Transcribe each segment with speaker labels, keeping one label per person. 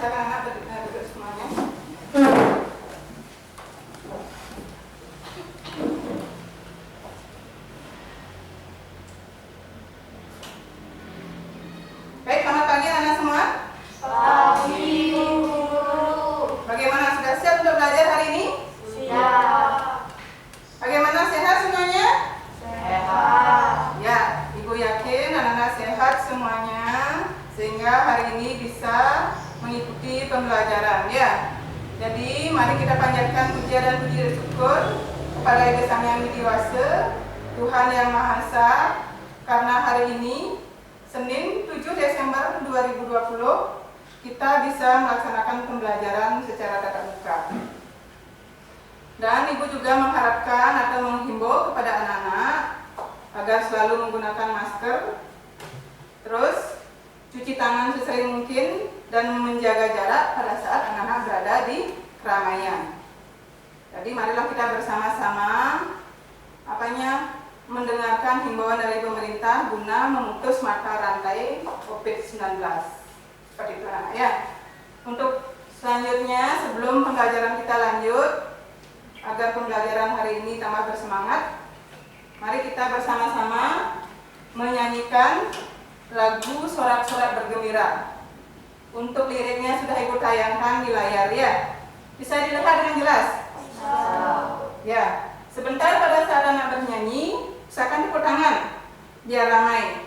Speaker 1: silakan anak duduk semuanya. Baik, selamat pagi anak semua.
Speaker 2: Pagi, Guru.
Speaker 1: Bagaimana, sudah siap untuk belajar hari ini?
Speaker 2: Siap.
Speaker 1: Bagaimana, sehat semuanya?
Speaker 2: Sehat.
Speaker 1: Ya, Ibu yakin anak-anak sehat semuanya, sehingga hari ini bisa mengikuti pembelajaran ya. Jadi mari kita panjatkan puja dan puji syukur kepada Ibu Sang Yang Widiwasa, Tuhan Yang Maha Esa, karena hari ini Senin 7 Desember 2020 kita bisa melaksanakan pembelajaran secara tatap muka. Dan Ibu juga mengharapkan atau menghimbau kepada anak-anak agar selalu menggunakan masker, terus cuci tangan sesering mungkin, dan menjaga jarak pada saat anak-anak berada di keramaian. Jadi marilah kita bersama-sama mendengarkan himbauan dari pemerintah guna memutus mata rantai COVID-19. Seperti itu anak ya. Untuk selanjutnya, sebelum pembelajaran kita lanjut, agar pembelajaran hari ini tambah bersemangat, mari kita bersama-sama menyanyikan lagu Sorak-Sorak Bergembira. Untuk liriknya sudah Ibu tayangkan di layar ya. Bisa dilihat dengan jelas? Ya. Sebentar pada saat anak bernyanyi, usahakan tepuk tangan biar ramai.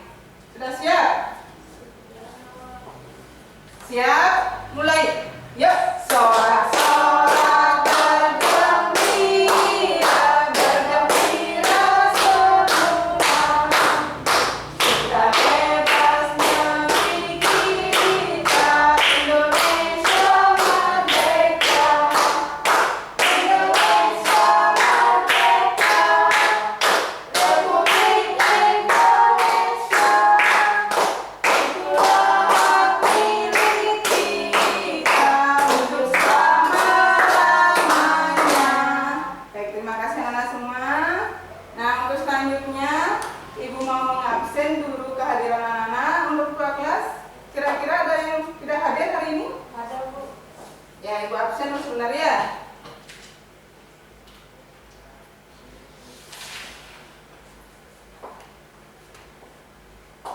Speaker 1: Sudah siap? Siap? Mulai. Yuk, sorak-sorak bergembira, bergembira semua. Kita bebas negeri kita, Indonesia merdeka. Indonesia merdeka, Republik Indonesia. Itulah hak milik kita untuk selama-lamanya. Baik, terima kasih anak semua. Nah, untuk selanjutnya Ibu mau mengabsen dulu kehadiran anak-anak untuk ketua kelas. Kira-kira ada yang tidak hadir hari ini?
Speaker 2: Ada, Bu.
Speaker 1: Ya, Ibu absen dulu sebentar ya.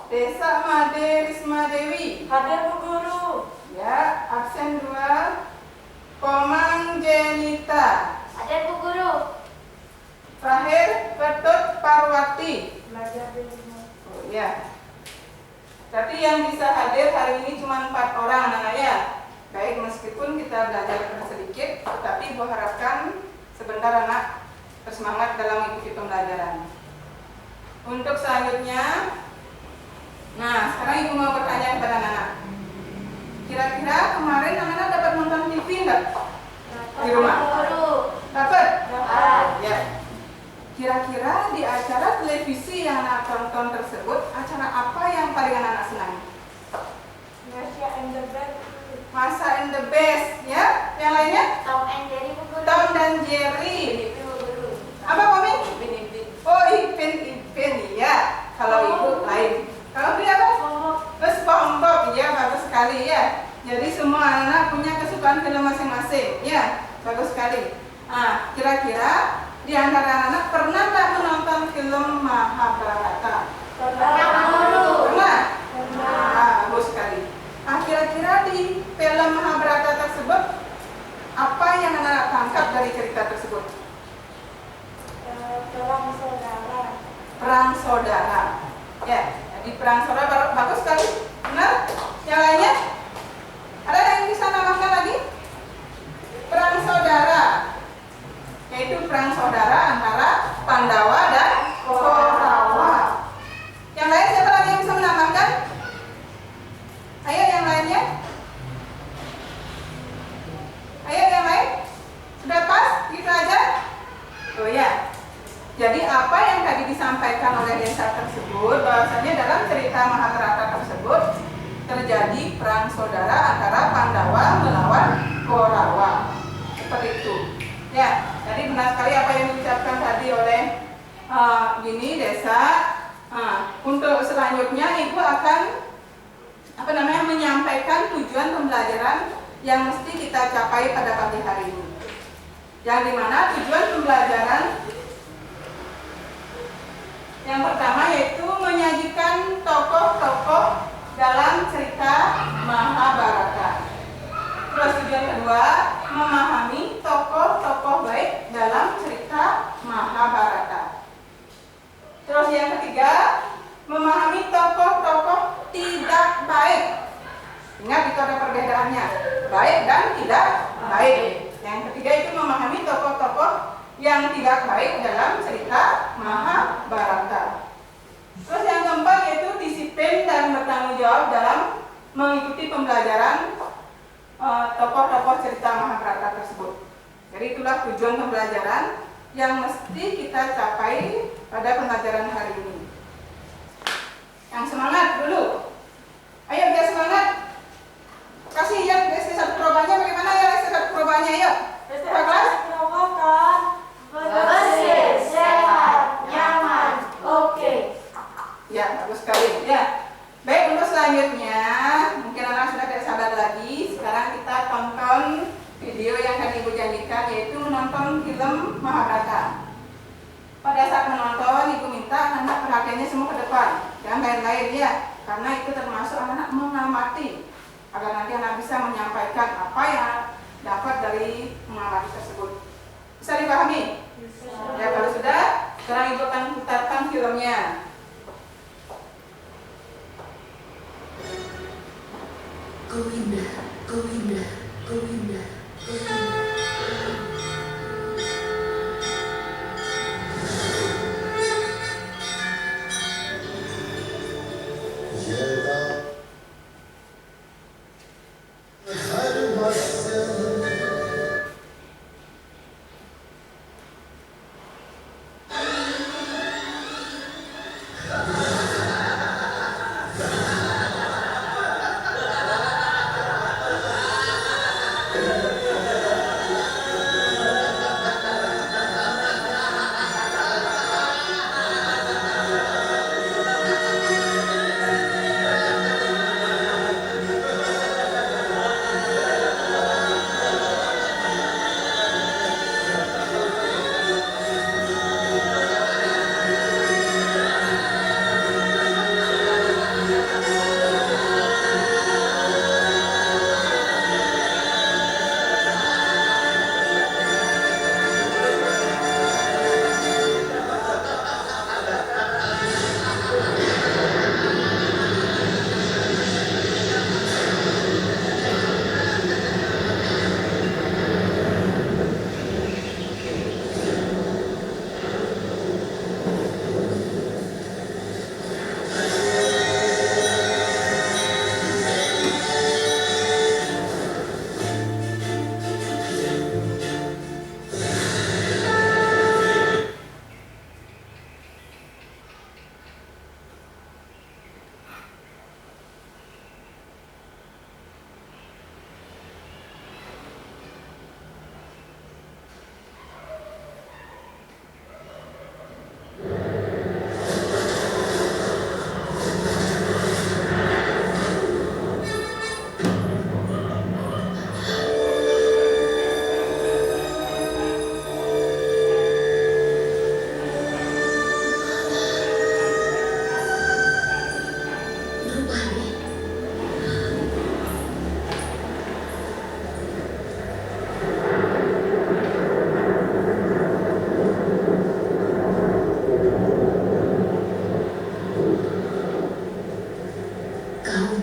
Speaker 1: Desa Made Risma Dewi.
Speaker 2: Hadir, Bu Guru.
Speaker 1: Ya, absen 2. Komang Jenita.
Speaker 2: Hadir, Bu Guru.
Speaker 1: Terakhir, Ketut Parwati.
Speaker 2: Belajar di rumah.
Speaker 1: Oh ya. Tapi yang bisa hadir hari ini cuma 4 orang anak ya. Baik, meskipun kita belajar sedikit, tetapi Ibu harapkan sebentar anak bersemangat dalam mengikuti pembelajaran. Untuk selanjutnya, nah sekarang Ibu mau bertanya kepada anak-anak. Kira-kira kemarin anak-anak dapat nonton TV enggak? Di rumah?
Speaker 2: Bu Guru.
Speaker 1: Dapat?
Speaker 2: Dapat.
Speaker 1: Ya. Kira-kira di acara televisi yang anak tonton tersebut, acara apa yang paling anak senang?
Speaker 2: Indonesia and the Best.
Speaker 1: Masa and the Best, ya? Yang lainnya?
Speaker 2: Tom and Jerry, Bu Guru.
Speaker 1: Tom dan Jerry.
Speaker 2: Bu Guru.
Speaker 1: Apa komik?
Speaker 2: Ipin.
Speaker 1: Oh, Ipin, ya. Kalau Ibu lain. Kalau dia apa? SpongeBob, ya, bagus sekali ya. Jadi semua anak punya kesukaan film masing-masing, ya, bagus sekali. Nah, kira-kira di antara anak pernah tak menonton film Mahabharata?
Speaker 2: Pernah, Bu Guru.
Speaker 1: Pernah?
Speaker 2: Pernah.
Speaker 1: Ah, bagus sekali. Nah, kira-kira di film Mahabharata tersebut apa yang anak tangkap dari cerita tersebut?
Speaker 2: Perang saudara.
Speaker 1: Perang saudara. Ya, di perang saudara bagus sekali. Benar? Yang lainnya? Ada yang bisa namakan lagi? Perang saudara. Yaitu perang saudara antara Pandawa dan Kaurawa. Yang lain siapa lagi yang bisa menambahkan? Ayo yang lainnya. Ayo yang lain. Sudah pas? Gitu aja? Oh ya. Jadi apa yang tadi disampaikan oleh desa tersebut, bahwasanya dalam cerita Mahabharata tersebut terjadi perang saudara antara Pandawa melawan Kaurawa. Seperti itu. Ya, jadi benar sekali apa yang diucapkan tadi oleh desa. Untuk selanjutnya Ibu akan menyampaikan tujuan pembelajaran yang mesti kita capai pada pagi hari ini. Yang dimana tujuan pembelajaran yang pertama yaitu menyajikan tokoh-tokoh dalam cerita Mahabharata. Terus tujuan kedua, memahami tokoh-tokoh baik dalam cerita Mahabharata. Terus yang ketiga, memahami tokoh-tokoh tidak baik. Ingat itu ada perbedaannya, baik dan tidak baik. Yang ketiga itu memahami tokoh-tokoh yang tidak baik dalam cerita Mahabharata. Terus yang keempat yaitu disiplin dan bertanggung jawab dalam mengikuti pembelajaran tokoh-tokoh cerita Mahabharata tersebut. Jadi itulah tujuan pembelajaran yang mesti kita capai pada pembelajaran hari ini. Yang semangat dulu. Ayo biar semangat. Kasih ya satu perubahannya bagaimana ya satu perubahannya yuk. Pak kelas?
Speaker 2: Bersih, sehat, nyaman, oke.
Speaker 1: Ya, bagus sekali. Ya. Baik, untuk selanjutnya, mungkin anak sudah tidak sabar lagi. Sekarang kita tonton video yang tadi Ibu janjikan, yaitu menonton film Mahabharata. Pada saat menonton, Ibu minta anak perhatiannya semua ke depan, jangan lain-lain ya, karena itu termasuk anak mengamati, agar nanti anak bisa menyampaikan apa yang dapat dari mengamati tersebut. Bisa dipahami? Ya, kalau sudah, sekarang Ibu akan putarkan filmnya.
Speaker 3: Govinda, Govinda, Govinda, Govinda.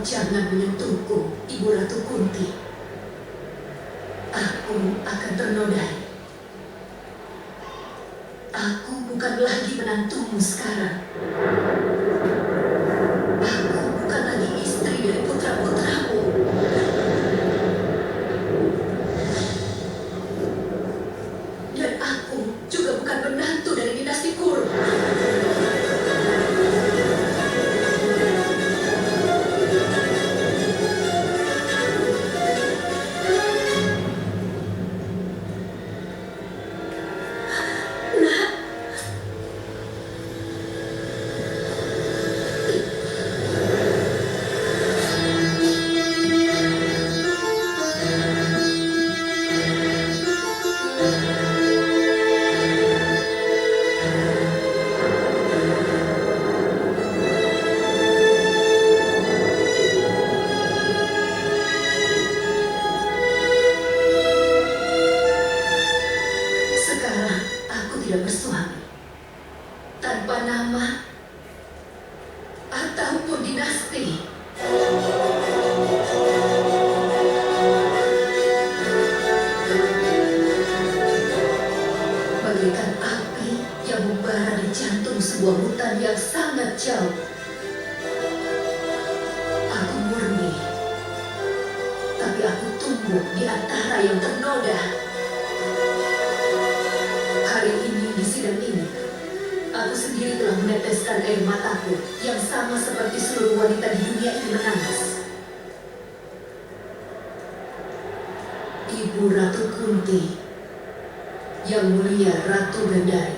Speaker 3: Jangan menyentuhku, Ibu Ratu Kunti. Aku akan ternodai. Aku bukan lagi menantumu sekarang. Aku bukan lagi istri dari putra-putramu. Dan aku juga bukan menantu dari dinasti Kuru. jauh. Aku murni, tapi aku tumbuh di antara yang ternoda. Hari ini di sidang ini, aku sendiri telah meneteskan air mataku yang sama seperti seluruh wanita di dunia ini menangis. Ibu Ratu Kunti, Yang Mulia Ratu Gandari,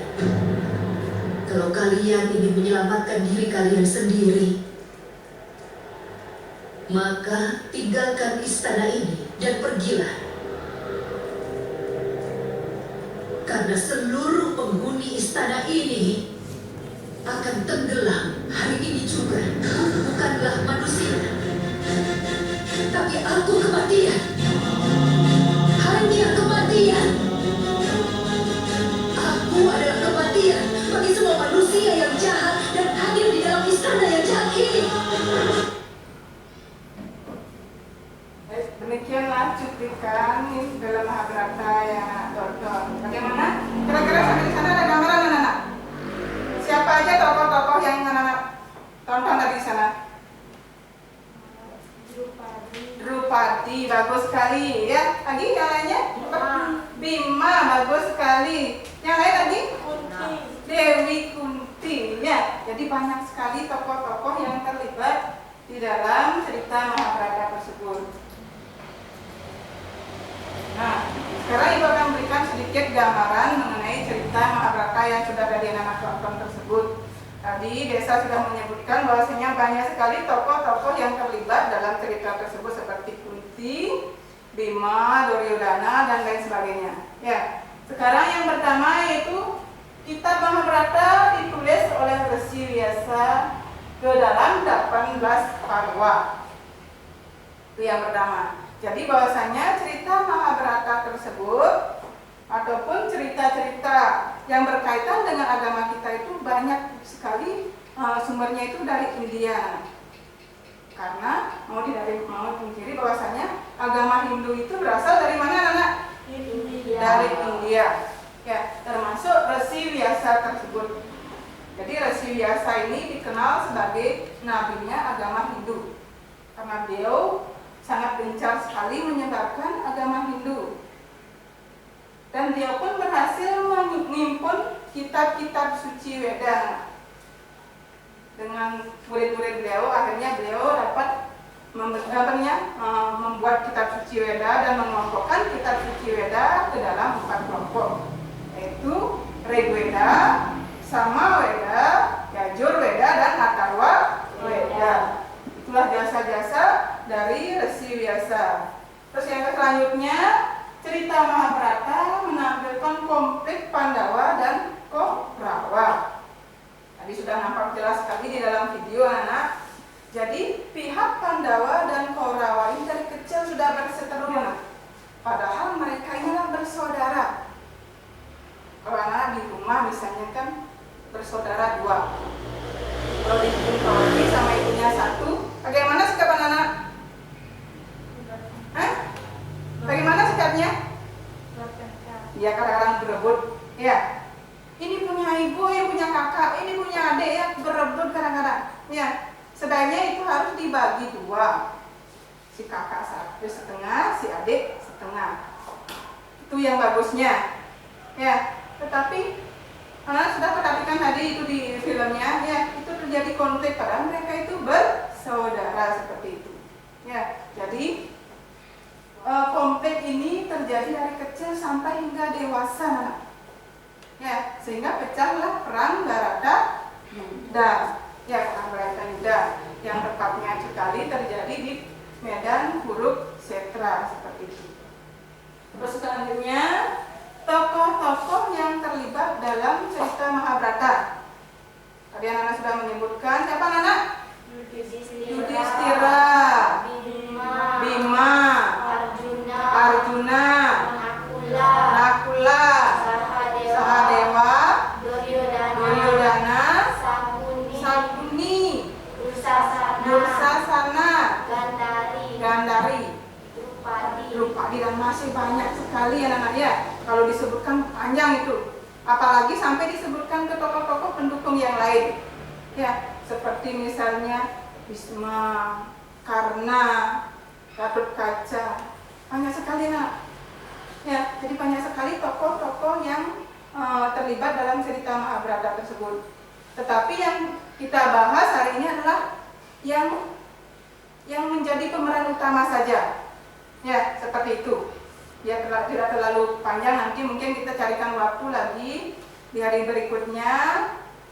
Speaker 3: kalau kalian ingin menyelamatkan diri kalian sendiri, maka tinggalkan istana ini dan pergilah. Karena seluruh penghuni istana ini akan tenggelam hari ini juga. Aku bukanlah manusia, tapi aku kematian. Hanya kematian. Aku adalah kematian bagi semua manusia yang jahat dan hadir di dalam istana yang jahat ini.
Speaker 1: Demikianlah cuplikan dalam Mahabharata yang anak tonton. Bagaimana? Kira-kira sampai di sana ada gambaran anak-anak? Siapa aja tokoh-tokoh yang anak-anak tonton dari sana? Drupadi, bagus sekali ya. Lagi yang lainnya? Bima, bagus sekali. Yang lain lagi? Dewi Kunti ya. Jadi banyak sekali tokoh-tokoh yang terlibat di dalam cerita Mahabharata tersebut. Nah, sekarang Ibu akan berikan sedikit gambaran mengenai cerita Mahabharata yang sudah ada di anak tonton tersebut. Tadi Desa sudah menyebutkan bahwasanya banyak sekali tokoh-tokoh yang terlibat dalam cerita tersebut seperti Kunti, Bima, Duryodhana, dan lain sebagainya. Ya, sekarang yang pertama yaitu Kitab Mahabharata ditulis oleh Resi Vyasa ke dalam 18 parwa. Itu yang pertama. Jadi bahwasanya cerita Mahabharata tersebut ataupun cerita-cerita yang berkaitan dengan agama kita itu banyak sekali sumbernya itu dari India. Karena mau dipungkiri bahwasanya agama Hindu itu berasal dari mana anak? Dari India. Ya, termasuk Resi Vyasa tersebut. Jadi Resi Vyasa ini dikenal sebagai nabinya agama Hindu. Karena beliau sangat gencar sekali menyebarkan agama Hindu. Dan dia pun berhasil mengimpun kitab-kitab suci Weda. Dengan murid-murid beliau, akhirnya beliau dapat membuat kitab suci Weda dan mengelompokkan kitab suci Weda ke dalam 4 kelompok, yaitu Rigveda, Samaveda, Yajurveda, dan Atharva Veda. Itulah jasa-jasa dari Resi Vyasa. Terus yang selanjutnya, cerita Mahabharata menampilkan konflik Pandawa dan Kaurawa. Tadi sudah nampak jelas sekali di dalam video anak. Jadi pihak Pandawa dan Kaurawa ini dari kecil sudah berseteru, padahal mereka inilah bersaudara. Kalau anak di rumah misalnya kan bersaudara 2. Kalau dibikin Kaurawi sama ibunya 1, bagaimana sikap anak? Bagaimana sikapnya? Ya, kadang-kadang berebut. Ya, ini punya ibu, ini punya kakak, ini punya adik ya, berebut kadang-kadang. Ya, sebaiknya itu harus dibagi 2. Si kakak 1,5, si adik 1,5. Itu yang bagusnya. Ya, tetapi sudah perhatikan tadi itu di filmnya, ya, itu terjadi konflik padahal mereka itu bersaudara seperti itu. Ya, jadi konflik ini terjadi dari kecil sampai hingga dewasa, ya, sehingga pecahlah perang Bharata Yuddha. Ya, perang Bharata Yuddha yang tepatnya sekali terjadi di medan Kurukshetra seperti itu. Terus selanjutnya tokoh-tokoh yang terlibat dalam cerita Mahabharata. Tadi anak-anak sudah menyebutkan siapa anak? Yudhistira, Bima, Arjuna, Nakula, Sahadewa, Duryodhana, Sakuni, Dursasana, Gandari, Drupadi, dan masih banyak sekali anak-anak ya. Kalau disebutkan panjang itu, apalagi sampai disebutkan ke tokoh-tokoh pendukung yang lain. Ya, seperti misalnya Bisma, Karna, Gatot Kaca. Banyak sekali nak. Ya, jadi banyak sekali tokoh-tokoh yang terlibat dalam cerita Mahabharata tersebut. Tetapi yang kita bahas hari ini adalah yang menjadi pemeran utama saja. Ya, seperti itu. Ya, tidak terlalu panjang, nanti mungkin kita carikan waktu lagi di hari berikutnya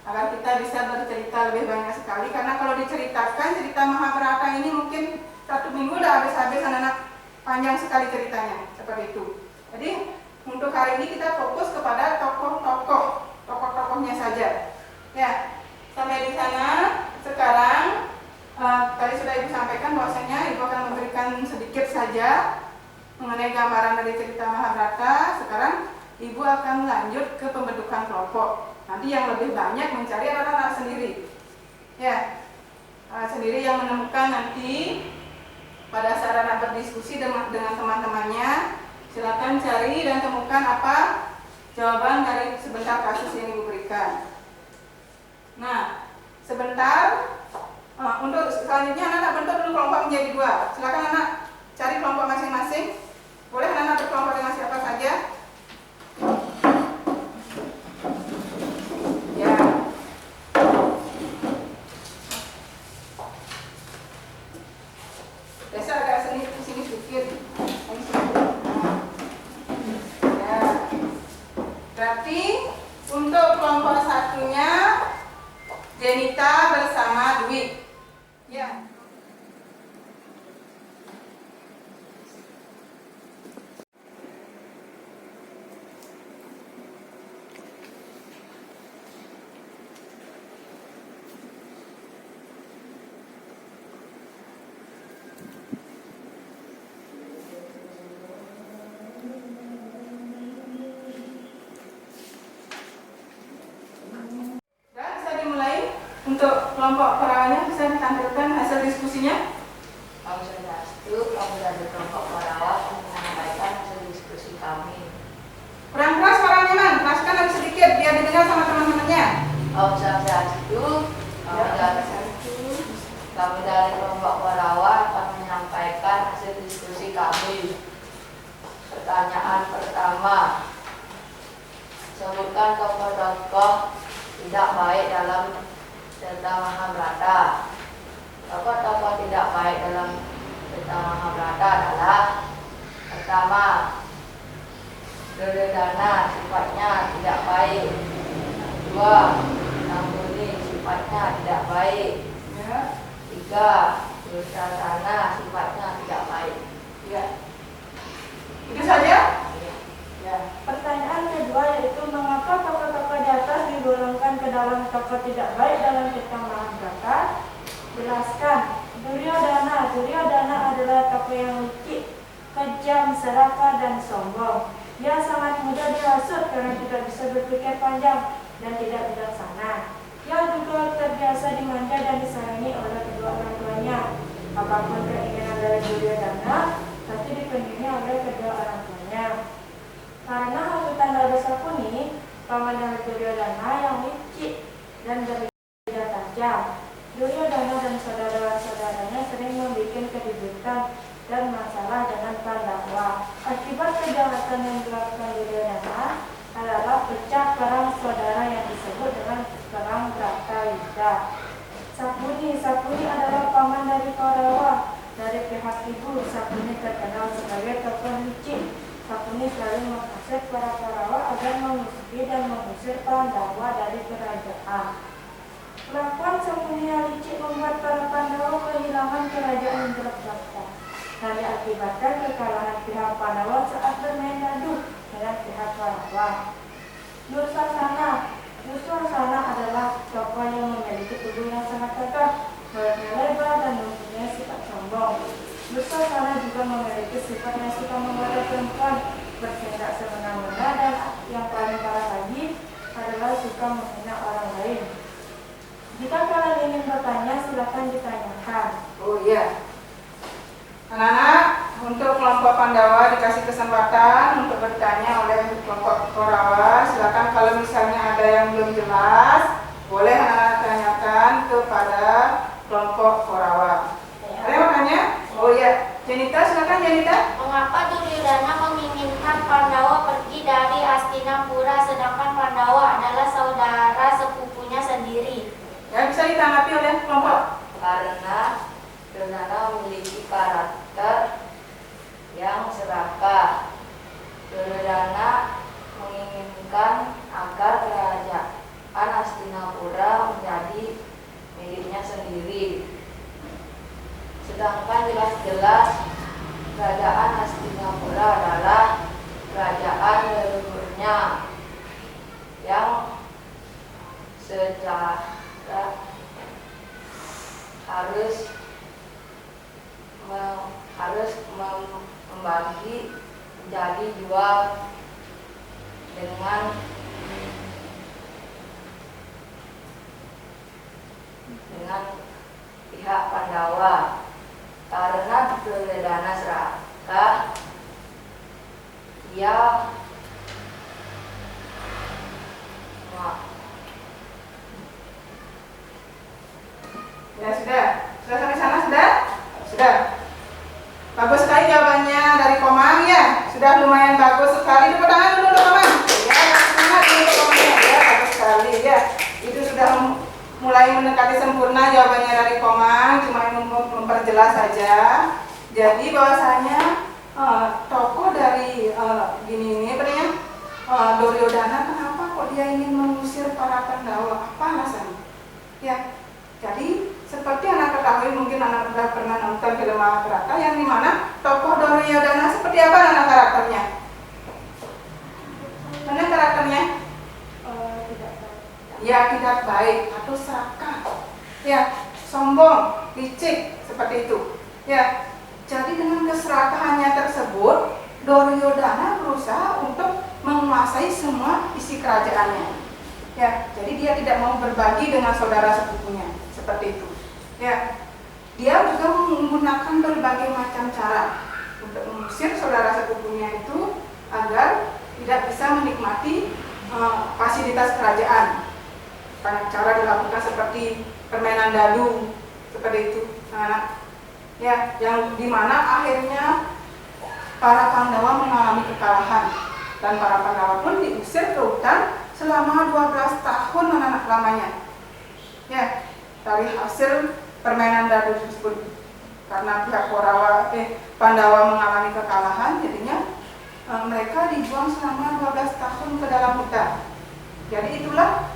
Speaker 1: agar kita bisa bercerita lebih banyak sekali. Karena kalau diceritakan cerita Mahabharata ini mungkin 1 minggu udah habis-habis anak-anak, panjang sekali ceritanya, seperti itu. Jadi untuk hari ini kita fokus kepada tokoh-tokohnya saja. Ya, sampai di sana. Sekarang tadi sudah Ibu sampaikan bahwasanya Ibu akan memberikan sedikit saja mengenai gambaran dari cerita Mahabharata. Sekarang Ibu akan lanjut ke pembentukan kelompok. Nanti yang lebih banyak mencari adalah anak sendiri. Ya, anak sendiri yang menemukan nanti pada saat anak berdiskusi dengan teman-temannya. Silakan cari dan temukan apa jawaban dari sebentar kasus yang Ibu berikan. Nah, sebentar. Untuk selanjutnya anak-anak bentuk dulu kelompok menjadi 2. Silakan anak cari kelompok masing-masing. Boleh anak-anak berkelompok dengan siapa saja. Ya. Biasa agak sini sedikit. Ya. Berarti untuk kelompok satunya Jenita bersama Dwi. Ya. Untuk kelompok perawannya bisa ditampilkan hasil diskusinya.
Speaker 2: Om Swastiastu, kami dari kelompok Parawa menyampaikan hasil diskusi kami.
Speaker 1: Kurang keras suaranya man, keraskan lagi sedikit biar didengar sama teman-temannya.
Speaker 2: Om Swastiastu, kami dari kelompok Parawa akan menyampaikan hasil diskusi kami. Pertanyaan pertama, sebutkan tokoh-tokoh tidak baik dalam cerita Mahabharata. Tokoh-tokoh tidak baik dalam cerita Mahabharata adalah: pertama, Duryodhana sifatnya tidak baik. Kedua, Sangkuni sifatnya tidak baik. Tiga, Duryodhana sifatnya tidak baik.
Speaker 1: Ya. Itu saja?
Speaker 2: Ya.
Speaker 4: Pertanyaan kedua yaitu mengapa tokoh-tokoh di atas digolongkan ke dalam tokoh tidak baik dalam cerita Mahabharata? Jelaskan. Duryodhana adalah tokoh yang licik, kejam, serakah, dan sombong. Dia sangat mudah dihasut karena tidak bisa berpikir panjang dan tidak bijaksana. Dia juga terbiasa dimanja dan disayangi oleh kedua orang tuanya. Apapun keinginan dari Duryodhana pasti dipenuhi oleh kedua orang tuanya. Karena hasutan dari Sangkuni, paman dari Duryodhana yang licik dan berlidah tajam, Duryodhana dan saudara-saudaranya sering membuat keributan dan masalah dengan Pandawa. Akibat kejahatan yang dilakukan Duryodhana adalah pecah perang saudara yang disebut dengan perang Bratayuda. Sangkuni adalah paman dari Kaurawa. Dari pihak ibu, Sangkuni terkenal sebagai tokoh licik. Sangkuni selalu menghasut para Kaurawa agar memusuhi dan mengusir Pandawa dari kerajaan. Kelakuan Sangkuni yang licik membuat para Pandawa kehilangan kerajaan Indraprastha dan diakibatkan kekalahan pihak Pandawa saat bermain adu dengan pihak Kaurawa. Dursasana adalah tokoh yang memiliki tubuh yang sangat tegak, mulutnya lebar dan mempunyai sifat sombong. Dursasana juga memiliki sifat yang suka membuat perempuan bertindak semena-mena dan yang paling parah lagi adalah suka menghina orang lain. Jika kalian ingin bertanya, silakan ditanyakan.
Speaker 1: Oh iya. Anak-anak, untuk kelompok Pandawa dikasih kesempatan untuk bertanya oleh kelompok Kaurawa. Silakan kalau misalnya ada yang belum jelas, boleh anak-anak tanyakan. diberikan kepada kelompok Korawa. Ada yang mau tanya? Oh iya, Janita, silakan Janita.
Speaker 5: Mengapa Duryodhana menginginkan Pandawa pergi dari Hastinapura sedangkan Pandawa adalah saudara sepupunya sendiri?
Speaker 1: Ya, bisa ditanggapi oleh kelompok.
Speaker 2: Karena Duryodhana memiliki karakter yang serakah. Duryodhana menginginkan agar kerajaan Hastinapura menjadi miliknya sendiri. Sedangkan jelas-jelas kerajaan Hastinapura adalah kerajaan leluhurnya yang secara harus membagi menjadi dua dengan pihak Pandawa. Karena Duryodhana serakah, ia
Speaker 1: Ya sudah sampai sana sudah. Bagus sekali jawabannya dari Komang ya, sudah lumayan bagus sekali. Tepuk tangan dulu untuk Komang. Ya, semangat dulu untuk Komang ya, bagus sekali ya. Itu sudah mulai mendekati sempurna jawabannya dari Komang, cuma memperjelas saja. Jadi bahwasanya tokoh dari gini Duryodhana, kenapa kok dia ingin mengusir para Pandawa? Apa alasannya? Ya, jadi seperti anak ketahui, mungkin anak sudah pernah nonton film Mahabharata yang dimana tokoh Duryodhana seperti apa anak karakternya? Mana karakternya? Ya, tidak baik atau serakah, ya, sombong, licik, seperti itu. Ya, jadi dengan keserakahannya tersebut, Duryodhana berusaha untuk menguasai semua isi kerajaannya. Ya, jadi dia tidak mau berbagi dengan saudara sepupunya, seperti itu. Ya, dia juga menggunakan berbagai macam cara untuk mengusir saudara sepupunya itu agar tidak bisa menikmati fasilitas kerajaan. Banyak cara dilakukan seperti permainan dadu, seperti itu, anak. Ya, yang dimana akhirnya para Pandawa mengalami kekalahan dan para Pandawa pun diusir ke hutan selama 12 tahun anak lamanya. Ya, dari hasil permainan dadu tersebut, karena pihak Pandawa mengalami kekalahan, jadinya mereka dibuang selama 12 tahun ke dalam hutan. Jadi itulah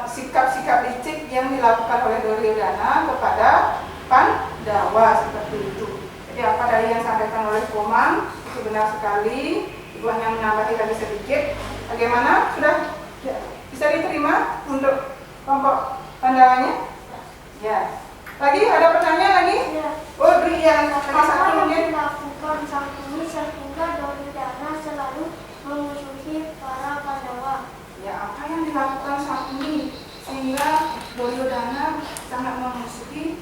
Speaker 1: sikap-sikap licik yang dilakukan oleh Duryodhana kepada Pandawa, seperti itu. Jadi apa dari yang disampaikan oleh Komang itu benar sekali. Ibu hanya menambahi lagi sedikit. Bagaimana? Sudah bisa diterima untuk kelompok Pandawanya? Ya. Lagi ada pertanyaan lagi?
Speaker 4: Ya.
Speaker 1: Oh, beri yang
Speaker 4: Apa
Speaker 1: satu
Speaker 4: yang
Speaker 1: menit.
Speaker 4: dilakukan saat ini sehingga Duryodhana selalu memusuhi para Pandawa?
Speaker 1: Ya, apa yang dilakukan saat ini sehingga Duryodhana sangat memusuhi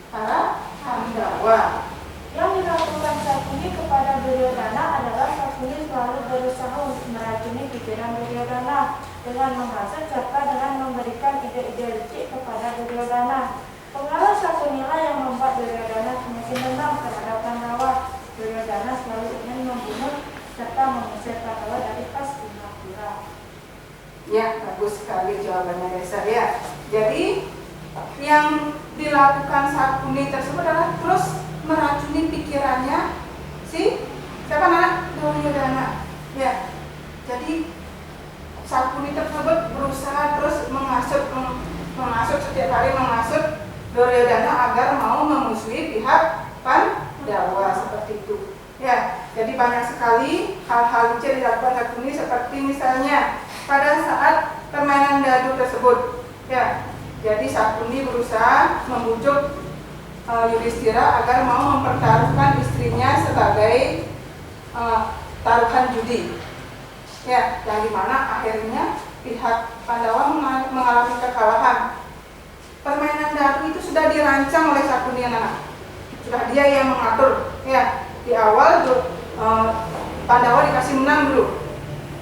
Speaker 1: para Pandawa?
Speaker 4: Yang dilakukan saat ini kepada Duryodhana adalah Sakuni selalu berusaha untuk meracuni pikiran Duryodhana dengan menghasut serta dengan memberikan ide-ide licik kepada Duryodhana. Pengaruh Sakunilah yang membuat Duryodhana semakin dendam terhadap Pandawa. Duryodhana selalu ingin membunuh serta mengusir Pandawa dari Hastinapura.
Speaker 1: Ya, bagus sekali jawabannya Desa ya. Jadi yang dilakukan Sakuni tersebut adalah terus meracuni pikirannya siapa anak? Duryodhana. Ya, jadi Sakuni tersebut berusaha terus menghasut setiap hari menghasut Duryodhana agar mau memusuhi pihak Pandawa, seperti itu. Ya, jadi banyak sekali hal-hal yang dilakukan Sakuni, seperti misalnya pada saat permainan dadu tersebut. Ya, jadi Sakuni berusaha membujuk Yudhistira agar mau mempertaruhkan istrinya sebagai taruhan judi. Ya, yang dimana akhirnya pihak Pandawa mengalami kekalahan. Permainan dadu itu sudah dirancang oleh Sakuni anak. Sudah dia yang mengatur. Ya, di awal Pandawa dikasih menang dulu.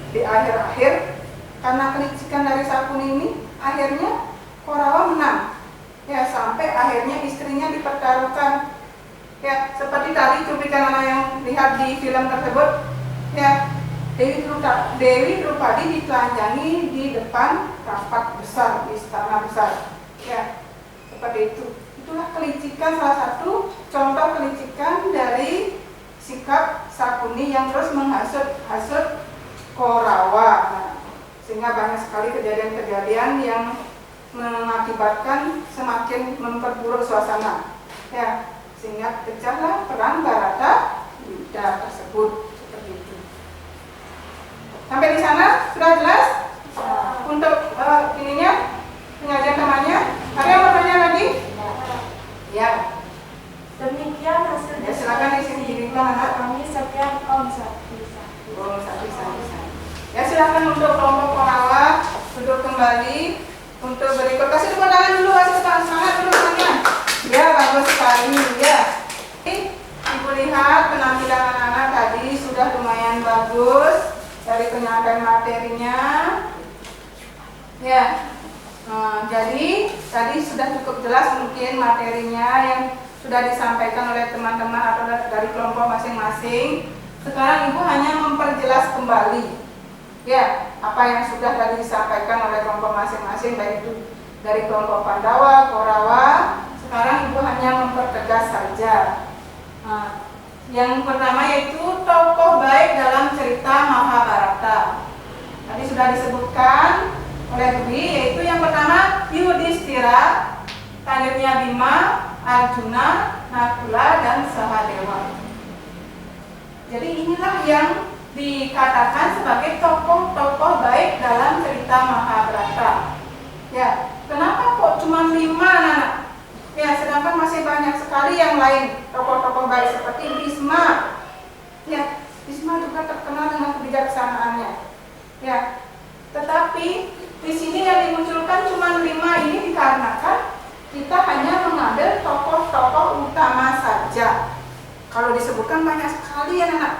Speaker 1: Di akhir-akhir karena kelicikan dari Sakuni ini, akhirnya Korawa menang. Ya, sampai akhirnya istrinya dipertaruhkan. Ya, seperti tadi cuplikan anak yang lihat di film tersebut. Ya, Dewi Drupadi ditelanjangi di depan rapat besar di istana besar. Ya, seperti itu. Itulah kelicikan, salah satu contoh kelicikan dari sikap Sakuni yang terus menghasut Korawa. Nah, sehingga banyak sekali kejadian-kejadian yang mengakibatkan semakin memperburuk suasana. Ya, sehingga pecahlah perang Barata Yuda tersebut. Seperti itu. Sampai di sana sudah jelas? Untuk ininya pengajian temannya. Ada yang mau tanya lagi? Ya.
Speaker 4: Demikian hasil
Speaker 1: Ya, silakan isi dirikan anak.
Speaker 4: kami. Sekian Om Sakti.
Speaker 1: Oh, bisa. Ya, silakan untuk kelompok Korawa duduk kembali. Untuk berikut kasih tepuk tangan dulu, kasih semangat dulu temannya. Ya, bagus sekali ya. Ibu lihat penampilan anak-anak tadi sudah lumayan bagus dari penyampaian materinya. Ya. Jadi tadi sudah cukup jelas mungkin materinya yang sudah disampaikan oleh teman-teman atau dari kelompok masing-masing. Sekarang Ibu hanya memperjelas kembali ya apa yang sudah tadi disampaikan oleh kelompok masing-masing, baik itu dari kelompok Pandawa, Korawa. Sekarang Ibu hanya mempertegas saja. Yang pertama yaitu tokoh baik dalam cerita Mahabharata. Tadi sudah disebutkan oleh Dwi, yaitu yang pertama Yudhistira, selanjutnya Bima, Arjuna, Nakula, dan Sahadewa. Jadi inilah yang dikatakan sebagai tokoh-tokoh baik dalam cerita Mahabharata. Ya, kenapa kok cuma 5 anak? Ya, sedangkan masih banyak sekali yang lain tokoh-tokoh baik seperti Bhisma. Ya, Bhisma juga terkenal dengan kebijaksanaannya. Ya, tetapi di sini yang dimunculkan cuma 5 ini dikarenakan kita hanya mengambil tokoh-tokoh utama saja. Kalau disebutkan banyak sekali ya anak.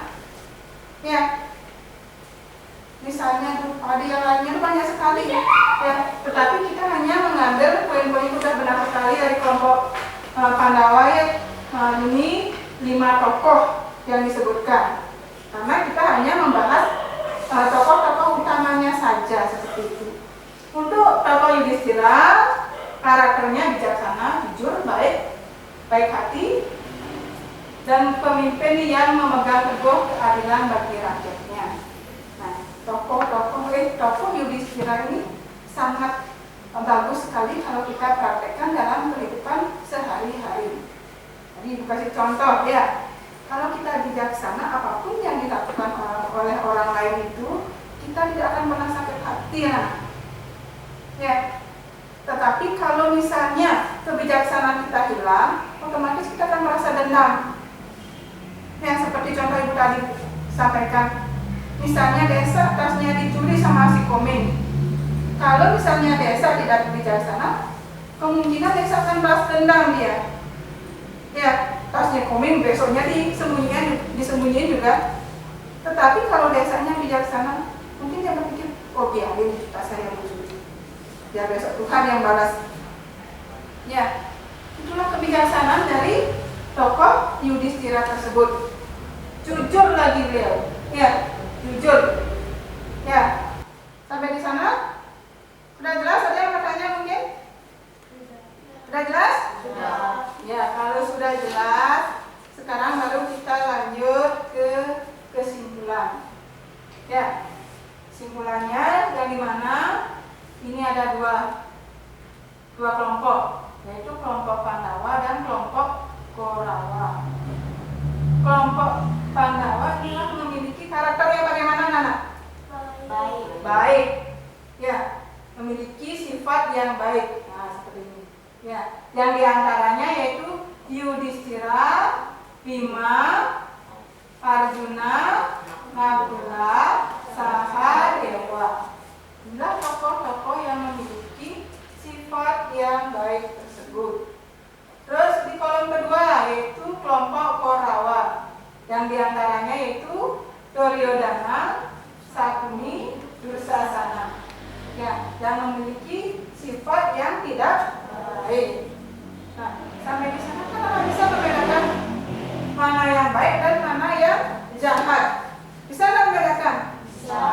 Speaker 1: Ya, misalnya ada yang lainnya itu banyak sekali. Ya, tetapi kita hanya mengambil poin-poin sudah benar sekali dari kelompok Pandawa ya. Ini 5 tokoh yang disebutkan. Karena kita hanya membahas tokoh-tokoh utamanya saja seperti itu. Untuk tokoh Yudhistira, karakternya bijaksana, jujur, baik hati, dan pemimpin yang memegang teguh keadilan bagi rakyatnya. Nah, tokoh Yudhistira ini sangat bagus sekali kalau kita praktekkan dalam kehidupan sehari-hari. Jadi dikasih contoh ya, kalau kita bijaksana, apapun yang dilakukan oleh orang lain itu kita tidak akan pernah sakit hati ya. Ya, tetapi kalau misalnya kebijaksanaan kita hilang, otomatis kita akan merasa dendam. Ya, seperti contoh Ibu tadi sampaikan, misalnya desa tasnya dicuri sama si Komeng. Kalau misalnya desa tidak bijaksana, kemungkinan desa akan balas dendam dia. Ya, tasnya Komeng besoknya disembunyiin juga. Tetapi kalau desanya bijaksana, mungkin dia berpikir, oh biarin tas saya dicuri. Biar besok Tuhan yang balas. Ya, itulah kebijaksanaan dari tokoh Yudhistira tersebut. Jujur lagi beliau. Ya, jujur. Ya, sampai di sana sudah jelas? Ada yang bertanya mungkin? Sudah jelas?
Speaker 2: Sudah.
Speaker 1: Ya, kalau sudah jelas, sekarang baru kita lanjut ke kesimpulan. Ya, kesimpulannya yang dimana ini ada dua kelompok, yaitu kelompok Pandawa dan kelompok Korawa. Kelompok Pandawa ini memiliki karakter yang bagaimana, Nana? Baik. Ya, memiliki sifat yang baik. Nah, seperti ini. Ya, yang diantaranya yaitu Yudhistira, Bima, Arjuna, Nakula, Sahadewa. Inilah tokoh-tokoh yang memiliki sifat yang baik tersebut. Terus di kolom kedua yaitu kelompok Korawa, yang diantaranya yaitu Duryodhana, Sakuni, Dursasana. Ya, yang memiliki sifat yang tidak baik. Nah, sampai di sana kan Anak bisa membedakan mana yang baik dan mana yang jahat. Bisa nggak membedakan?
Speaker 5: Bisa.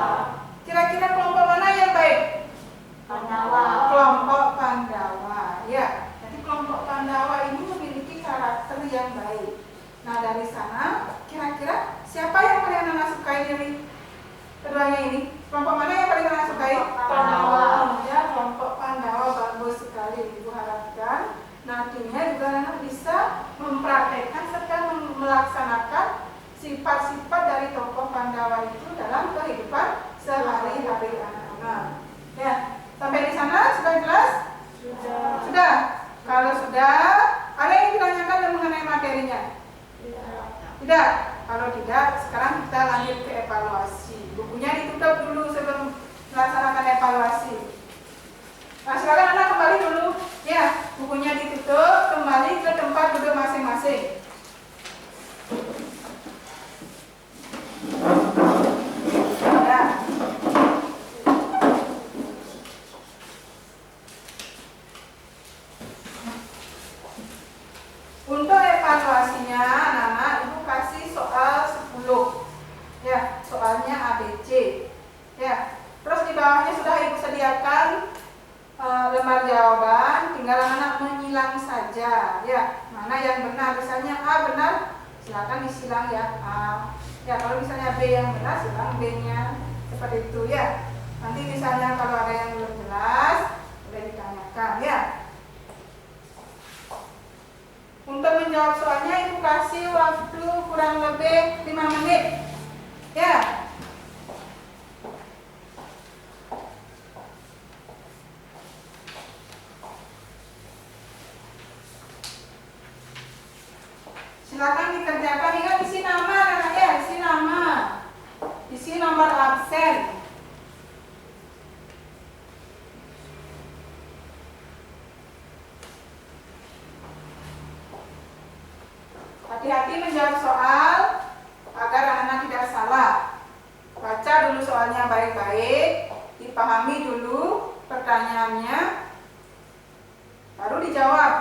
Speaker 1: Kira-kira kelompok mana yang baik?
Speaker 5: Pandawa.
Speaker 1: Kelompok Pandawa. Ya, jadi kelompok Pandawa ini memiliki karakter yang baik. Nah, dari sana kira-kira siapa yang paling Anak sukai dari keduanya ini? Kelompok mana yang paling Anak sukai?
Speaker 5: Pandawa.
Speaker 1: Ya, kelompok Pandawa bagus sekali. Ibu harapkan nantinya juga Anak bisa mempraktekkan serta melaksanakan sifat-sifat dari tokoh Pandawa itu dalam kehidupan sehari-hari anak-anak. Ya, sampai di sana sudah jelas? Sudah. Kalau sudah, ada yang ditanyakan mengenai materinya? Tidak. Kalau tidak, sekarang kita lanjut ke evaluasi. Bukunya ditutup dulu sebelum melaksanakan evaluasi. Nah, sekarang Anak kembali dulu. Ya, bukunya ditutup, kembali ke tempat duduk masing-masing. Ya. Untuk evaluasinya, anak-anak, Ibu kasih soal 10. Ya, soalnya ABC. Ya. Terus di bawahnya sudah Ibu sediakan lembar jawaban, tinggal anak-anak menyilang saja. Ya, mana yang benar? Misalnya A benar, silakan disilang ya A. Ya, kalau misalnya B yang benar, silang B-nya. Seperti itu ya. Nanti misalnya kalau ada yang belum jelas, boleh ditanyakan ya. Untuk menjawab soalnya Ibu kasih waktu kurang lebih 5 menit. Ya. Silakan dikerjakan. Ingat isi nama anak ya, isi nama. Isi nomor absen. Hati-hati menjawab soal agar anak-anak tidak salah. Baca dulu soalnya baik-baik, dipahami dulu pertanyaannya, baru dijawab.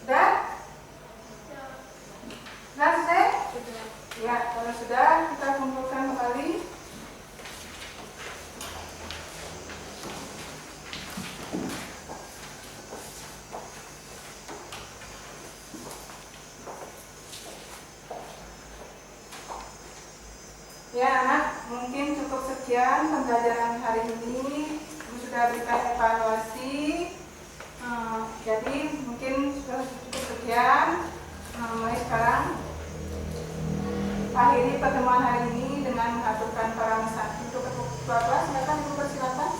Speaker 1: Sudah? Sudah selesai? Ya, kalau sudah kita kumpulkan kembali. Ya anak, mungkin cukup sekian pembelajaran hari ini. Ibu sudah berikan evaluasi. Jadi mungkin sudah cukup sekian. Mulai sekarang akhiri pertemuan hari ini dengan mengaturkan para mesaki. Untuk Bapak, silakan Ibu persilakan.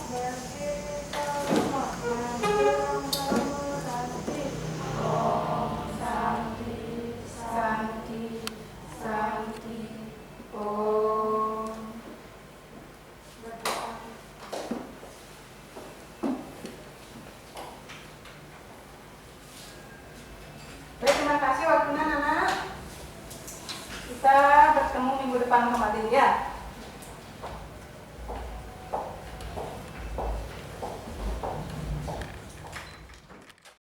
Speaker 1: Baik, terima kasih waktunya anak. Kita bertemu minggu depan kembali ya.